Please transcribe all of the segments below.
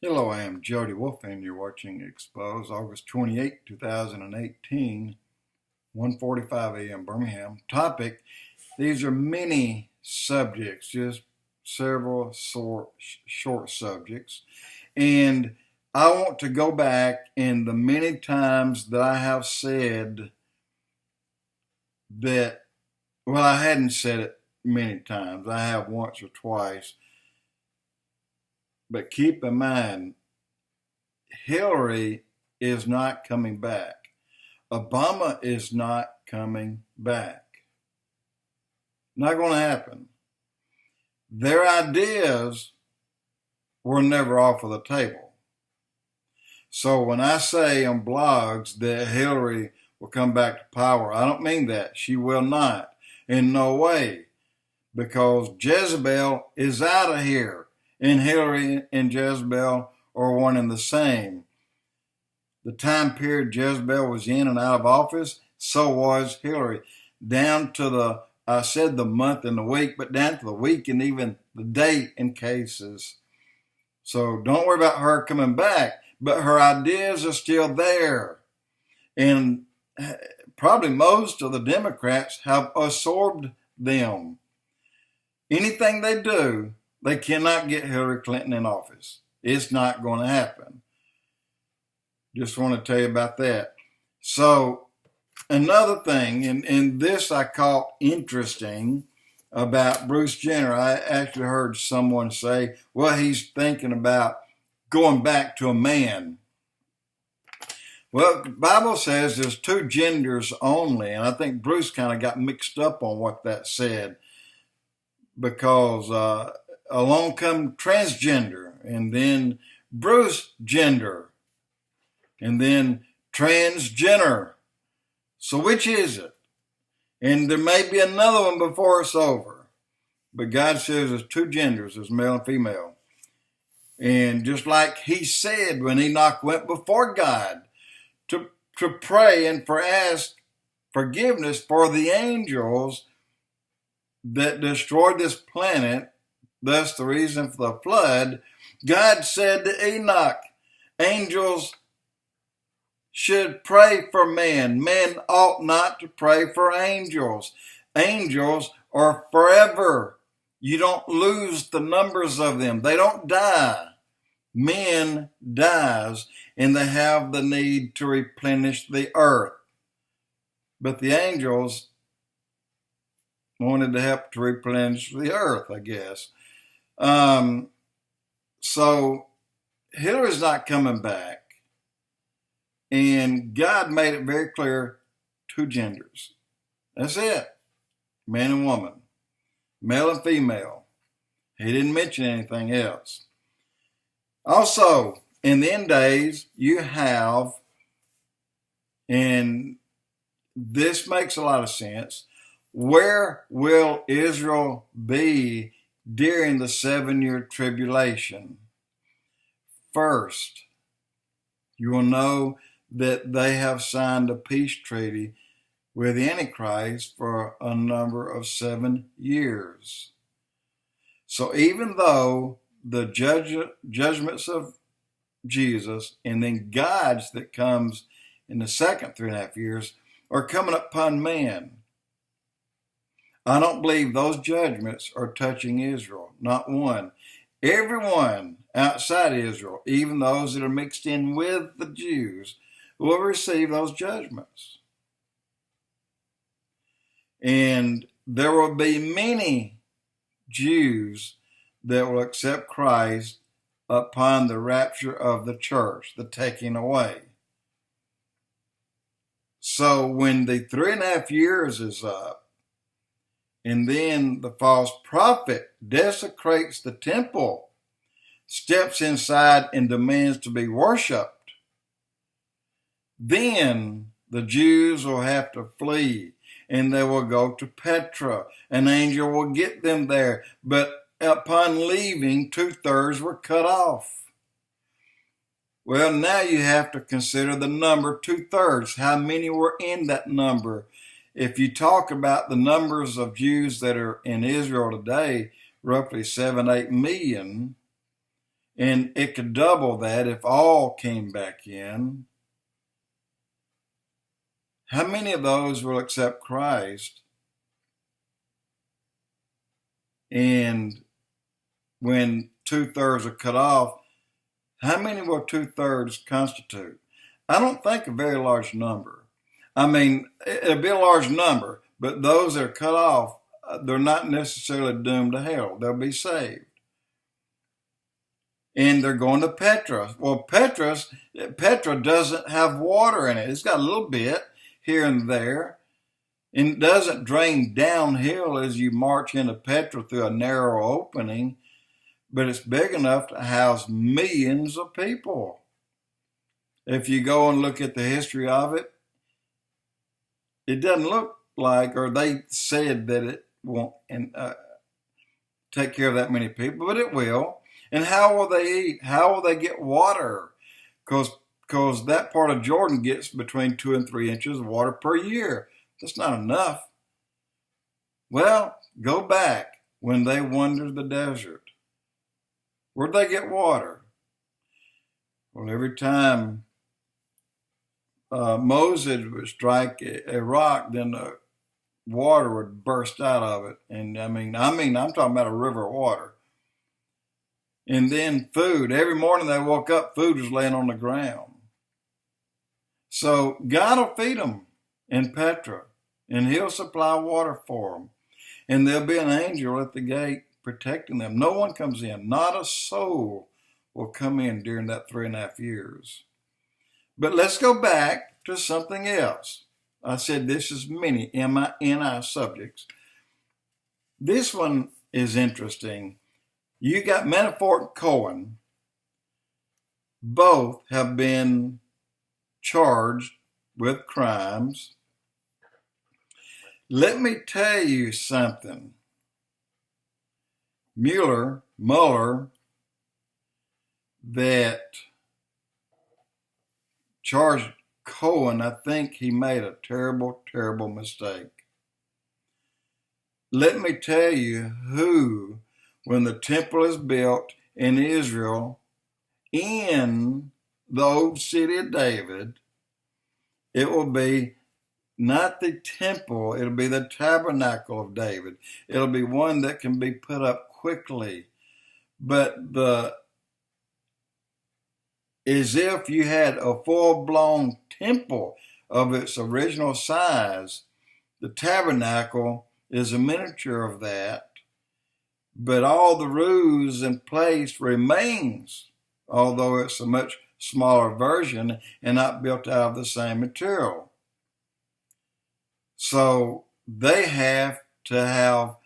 Hello, I am Jody Wolf, and you're watching Expoz, August 28, 2018, 1:45 a.m. Birmingham. Topic: these are many subjects, just several short subjects, and I want to go back in the many times that I have said that, well, I hadn't said it many times. I have once or twice, but keep in mind, Hillary is not coming back. Obama is not coming back. Not going to happen. Their ideas were never off of the table. So when I say on blogs that Hillary will come back to power, I don't mean that. She will not. In no way. Because Jezebel is out of here. And Hillary and Jezebel are one and the same. The time period Jezebel was in and out of office, so was Hillary. Down to I said the month and the week, but down to the week and even the date in cases. So don't worry about her coming back, but her ideas are still there. And probably most of the Democrats have absorbed them. Anything they do, they cannot get Hillary Clinton in office. It's not going to happen. Just want to tell you about that. So another thing, and this I caught interesting about Bruce Jenner. I actually heard someone say, well, he's thinking about going back to a man. Well, the Bible says there's two genders only, and I think Bruce kind of got mixed up on what that said because along come transgender, and then Bruce gender, and then transgender. So which is it? And there may be another one before it's over. But God says there's two genders, there's male and female. And just like he said when Enoch went before God to pray and ask forgiveness for the angels that destroyed this planet, thus the reason for the flood, God said to Enoch, angels should pray for men. Men ought not to pray for angels. Angels are forever. You don't lose the numbers of them. They don't die. Men dies, and they have the need to replenish the earth. But the angels wanted to help to replenish the earth, I guess. So Hillary's not coming back. And God made it very clear, two genders. That's it. Man and woman. Male and female. He didn't mention anything else. Also, in the end days, you have, and this makes a lot of sense, where will Israel be during the 7-year tribulation? First, you will know that they have signed a peace treaty with the Antichrist for a number of 7 years. So even though the judgments of Jesus and then God's that comes in the second 3.5 years are coming upon man, I don't believe those judgments are touching Israel, not one. Everyone outside Israel, even those that are mixed in with the Jews, will receive those judgments. And there will be many Jews that will accept Christ upon the rapture of the church, the taking away. So when the 3.5 years is up, and then the false prophet desecrates the temple, steps inside and demands to be worshipped, then the Jews will have to flee, and they will go to Petra. An angel will get them there, but upon leaving, 2/3 were cut off. Well, now you have to consider the number 2/3. How many were in that number? If you talk about the numbers of Jews that are in Israel today, roughly 7-8 million, And it could double that if all came back in. How many of those will accept Christ? And when 2/3 are cut off, how many will 2/3 constitute? I don't think a very large number. I mean, it'll be a large number, but those that are cut off, they're not necessarily doomed to hell. They'll be saved. And they're going to Petra. Well, Petra doesn't have water in it. It's got a little bit here and there. And it doesn't drain downhill as you march into Petra through a narrow opening, but it's big enough to house millions of people. If you go and look at the history of it, it doesn't look like, or they said that it won't take care of that many people, but it will. And how will they eat? How will they get water? Because that part of Jordan gets between 2 and 3 inches of water per year. That's not enough. Well, go back when they wandered the desert. Where'd they get water? Well, every time Moses would strike a rock, then the water would burst out of it. And I'm talking about a river of water. And then food. Every morning they woke up, food was laying on the ground. So God will feed them in Petra, and he'll supply water for them. And there'll be an angel at the gate protecting them. No one comes in. Not a soul will come in during that 3.5 years. But let's go back to something else. I said this is many NI subjects. This one is interesting. You got Manafort and Cohen. Both have been charged with crimes. Let me tell you something. Muller, that charged Cohen, I think he made a terrible, terrible mistake. Let me tell you who, when the temple is built in Israel, in the old city of David, it will be not the temple, it'll be the tabernacle of David. It'll be one that can be put up quickly. But as if you had a full-blown temple of its original size, the tabernacle is a miniature of that, but all the roofs in place remains, although it's a much smaller version and not built out of the same material. So they have to have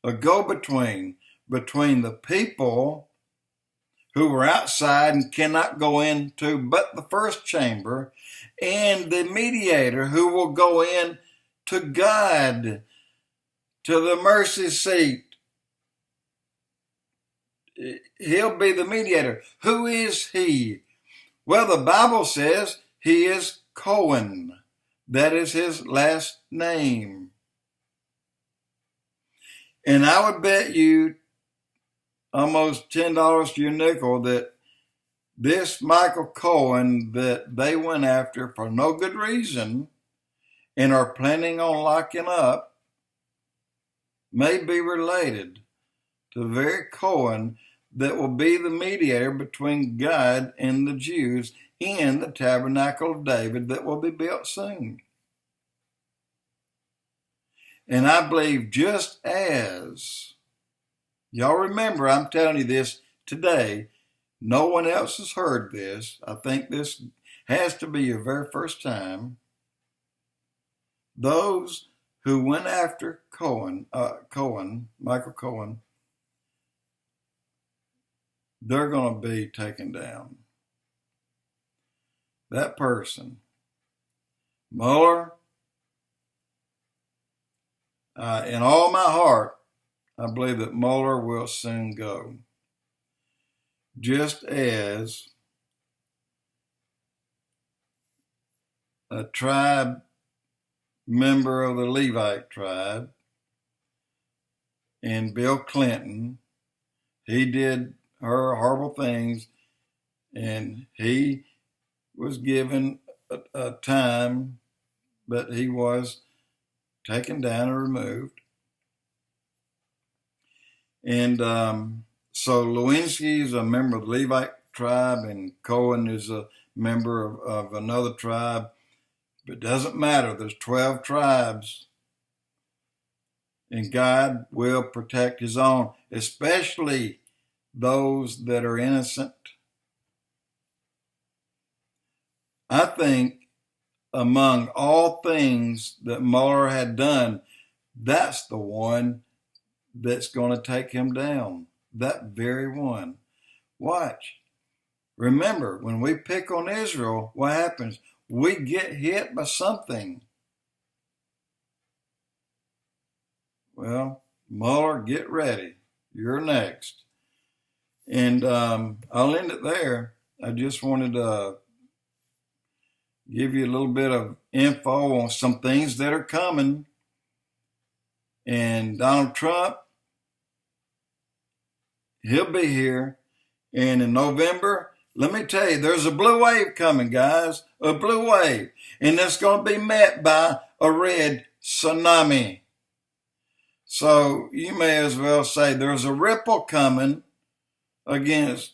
a go-between between the people who were outside and cannot go into but the first chamber, and the mediator who will go in to God, to the mercy seat. He'll be the mediator. Who is he? Well, the Bible says he is Cohen. That is his last name. And I would bet you almost $10 to your nickel that this Michael Cohen that they went after for no good reason and are planning on locking up may be related to the very Cohen that will be the mediator between God and the Jews in the tabernacle of David that will be built soon. And I believe just as, y'all remember, I'm telling you this today, no one else has heard this. I think this has to be your very first time. Those who went after Michael Cohen, they're going to be taken down. That person, Muller, in all my heart, I believe that Muller will soon go. Just as a tribe member of the Levite tribe, and Bill Clinton, he did her horrible things, and he was given a time, but he was taken down and removed. And so Lewinsky is a member of the Levite tribe, and Cohen is a member of another tribe. But it doesn't matter. There's 12 tribes, and God will protect his own, especially those that are innocent. I think among all things that Mueller had done, that's the one that's going to take him down. That very one. Watch. Remember, when we pick on Israel, what happens? We get hit by something. Well, Mueller, get ready. You're next. And I'll end it there. I just wanted to give you a little bit of info on some things that are coming. And Donald Trump, he'll be here. And in November, let me tell you, there's a blue wave coming, guys. A blue wave. And it's going to be met by a red tsunami. So you may as well say there's a ripple coming against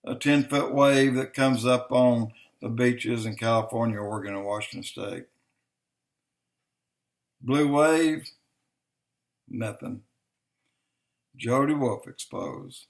a 10-foot wave that comes up on the beaches in California, Oregon, and Washington State. Blue wave, nothing. Jody Wolf, Expoz.